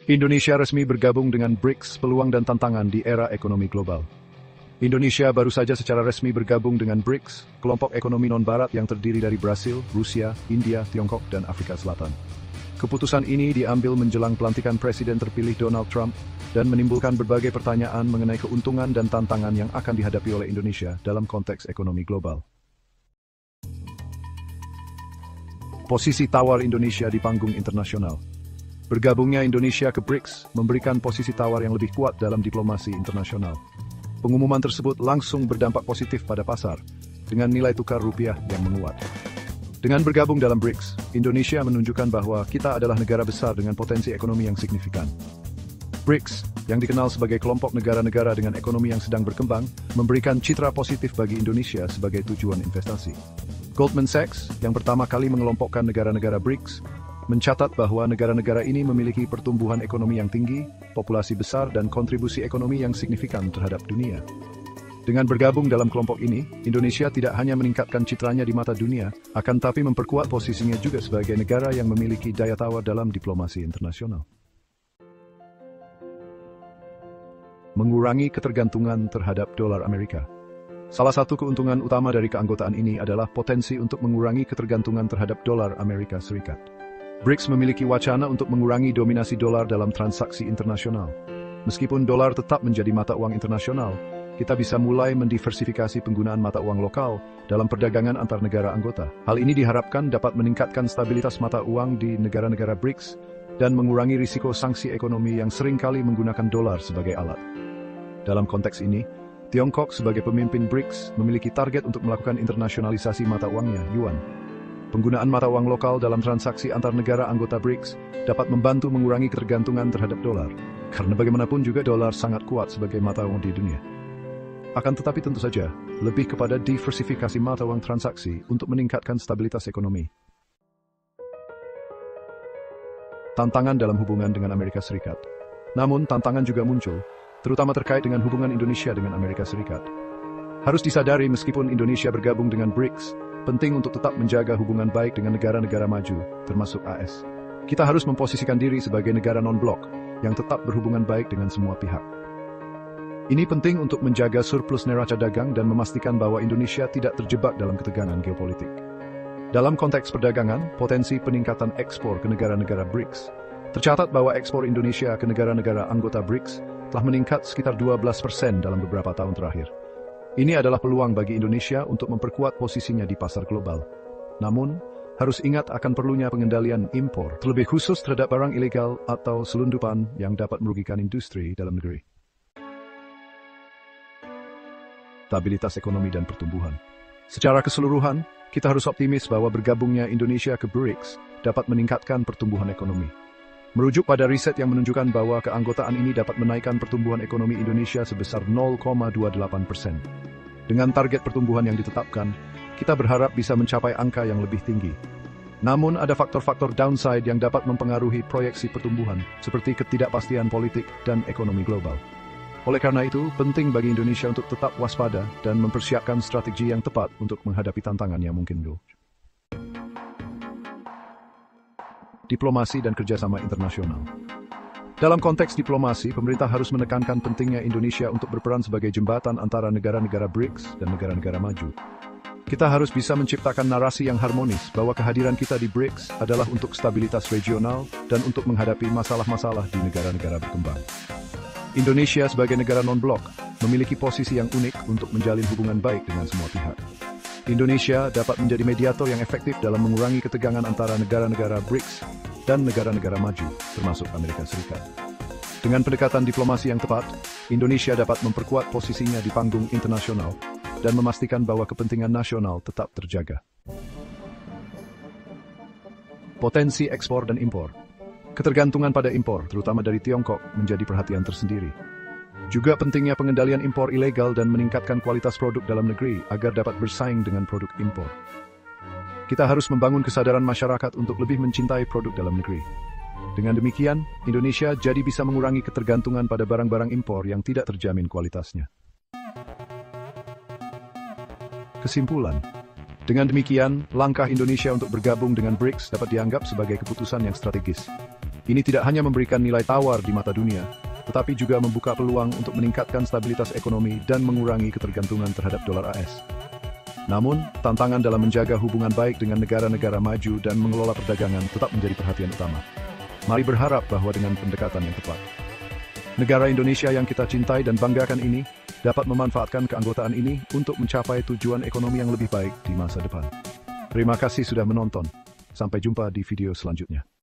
Indonesia resmi bergabung dengan BRICS, peluang dan tantangan di era ekonomi global. Indonesia baru saja secara resmi bergabung dengan BRICS, kelompok ekonomi non-barat yang terdiri dari Brasil, Rusia, India, Tiongkok, dan Afrika Selatan. Keputusan ini diambil menjelang pelantikan Presiden terpilih Donald Trump dan menimbulkan berbagai pertanyaan mengenai keuntungan dan tantangan yang akan dihadapi oleh Indonesia dalam konteks ekonomi global. Posisi tawar Indonesia di panggung internasional. Bergabungnya Indonesia ke BRICS memberikan posisi tawar yang lebih kuat dalam diplomasi internasional. Pengumuman tersebut langsung berdampak positif pada pasar, dengan nilai tukar rupiah yang menguat. Dengan bergabung dalam BRICS, Indonesia menunjukkan bahwa kita adalah negara besar dengan potensi ekonomi yang signifikan. BRICS, yang dikenal sebagai kelompok negara-negara dengan ekonomi yang sedang berkembang, memberikan citra positif bagi Indonesia sebagai tujuan investasi. Goldman Sachs, yang pertama kali mengelompokkan negara-negara BRICS, mencatat bahwa negara-negara ini memiliki pertumbuhan ekonomi yang tinggi, populasi besar, dan kontribusi ekonomi yang signifikan terhadap dunia. Dengan bergabung dalam kelompok ini, Indonesia tidak hanya meningkatkan citranya di mata dunia, akan tapi memperkuat posisinya juga sebagai negara yang memiliki daya tawar dalam diplomasi internasional. Mengurangi ketergantungan terhadap dolar Amerika. Salah satu keuntungan utama dari keanggotaan ini adalah potensi untuk mengurangi ketergantungan terhadap dolar Amerika Serikat. BRICS memiliki wacana untuk mengurangi dominasi dolar dalam transaksi internasional. Meskipun dolar tetap menjadi mata uang internasional, kita bisa mulai mendiversifikasi penggunaan mata uang lokal dalam perdagangan antar negara anggota. Hal ini diharapkan dapat meningkatkan stabilitas mata uang di negara-negara BRICS dan mengurangi risiko sanksi ekonomi yang seringkali menggunakan dolar sebagai alat. Dalam konteks ini, Tiongkok sebagai pemimpin BRICS memiliki target untuk melakukan internasionalisasi mata uangnya, yuan. Penggunaan mata uang lokal dalam transaksi antar negara anggota BRICS dapat membantu mengurangi ketergantungan terhadap dolar, karena bagaimanapun juga dolar sangat kuat sebagai mata uang di dunia. Akan tetapi tentu saja, lebih kepada diversifikasi mata uang transaksi untuk meningkatkan stabilitas ekonomi. Tantangan dalam hubungan dengan Amerika Serikat. Namun, tantangan juga muncul, terutama terkait dengan hubungan Indonesia dengan Amerika Serikat. Harus disadari meskipun Indonesia bergabung dengan BRICS, penting untuk tetap menjaga hubungan baik dengan negara-negara maju, termasuk AS. Kita harus memposisikan diri sebagai negara non-blok yang tetap berhubungan baik dengan semua pihak. Ini penting untuk menjaga surplus neraca dagang dan memastikan bahwa Indonesia tidak terjebak dalam ketegangan geopolitik. Dalam konteks perdagangan, potensi peningkatan ekspor ke negara-negara BRICS. Tercatat bahwa ekspor Indonesia ke negara-negara anggota BRICS telah meningkat sekitar 12% dalam beberapa tahun terakhir. Ini adalah peluang bagi Indonesia untuk memperkuat posisinya di pasar global. Namun, harus ingat akan perlunya pengendalian impor, terlebih khusus terhadap barang ilegal atau selundupan yang dapat merugikan industri dalam negeri. Stabilitas ekonomi dan pertumbuhan. Secara keseluruhan, kita harus optimis bahwa bergabungnya Indonesia ke BRICS dapat meningkatkan pertumbuhan ekonomi. Merujuk pada riset yang menunjukkan bahwa keanggotaan ini dapat menaikkan pertumbuhan ekonomi Indonesia sebesar 0,28%. Dengan target pertumbuhan yang ditetapkan, kita berharap bisa mencapai angka yang lebih tinggi. Namun ada faktor-faktor downside yang dapat mempengaruhi proyeksi pertumbuhan, seperti ketidakpastian politik dan ekonomi global. Oleh karena itu, penting bagi Indonesia untuk tetap waspada dan mempersiapkan strategi yang tepat untuk menghadapi tantangan yang mungkin dulu. Diplomasi dan kerjasama internasional. Dalam konteks diplomasi, pemerintah harus menekankan pentingnya Indonesia untuk berperan sebagai jembatan antara negara-negara BRICS dan negara-negara maju. Kita harus bisa menciptakan narasi yang harmonis bahwa kehadiran kita di BRICS adalah untuk stabilitas regional dan untuk menghadapi masalah-masalah di negara-negara berkembang. Indonesia sebagai negara non-blok memiliki posisi yang unik untuk menjalin hubungan baik dengan semua pihak. Indonesia dapat menjadi mediator yang efektif dalam mengurangi ketegangan antara negara-negara BRICS dan negara-negara maju, termasuk Amerika Serikat. Dengan pendekatan diplomasi yang tepat, Indonesia dapat memperkuat posisinya di panggung internasional dan memastikan bahwa kepentingan nasional tetap terjaga. Potensi ekspor dan impor. Ketergantungan pada impor, terutama dari Tiongkok, menjadi perhatian tersendiri. Juga pentingnya pengendalian impor ilegal dan meningkatkan kualitas produk dalam negeri agar dapat bersaing dengan produk impor. Kita harus membangun kesadaran masyarakat untuk lebih mencintai produk dalam negeri. Dengan demikian, Indonesia jadi bisa mengurangi ketergantungan pada barang-barang impor yang tidak terjamin kualitasnya. Kesimpulan. Dengan demikian, langkah Indonesia untuk bergabung dengan BRICS dapat dianggap sebagai keputusan yang strategis. Ini tidak hanya memberikan nilai tawar di mata dunia, tetapi juga membuka peluang untuk meningkatkan stabilitas ekonomi dan mengurangi ketergantungan terhadap dolar AS. Namun, tantangan dalam menjaga hubungan baik dengan negara-negara maju dan mengelola perdagangan tetap menjadi perhatian utama. Mari berharap bahwa dengan pendekatan yang tepat, negara Indonesia yang kita cintai dan banggakan ini dapat memanfaatkan keanggotaan ini untuk mencapai tujuan ekonomi yang lebih baik di masa depan. Terima kasih sudah menonton. Sampai jumpa di video selanjutnya.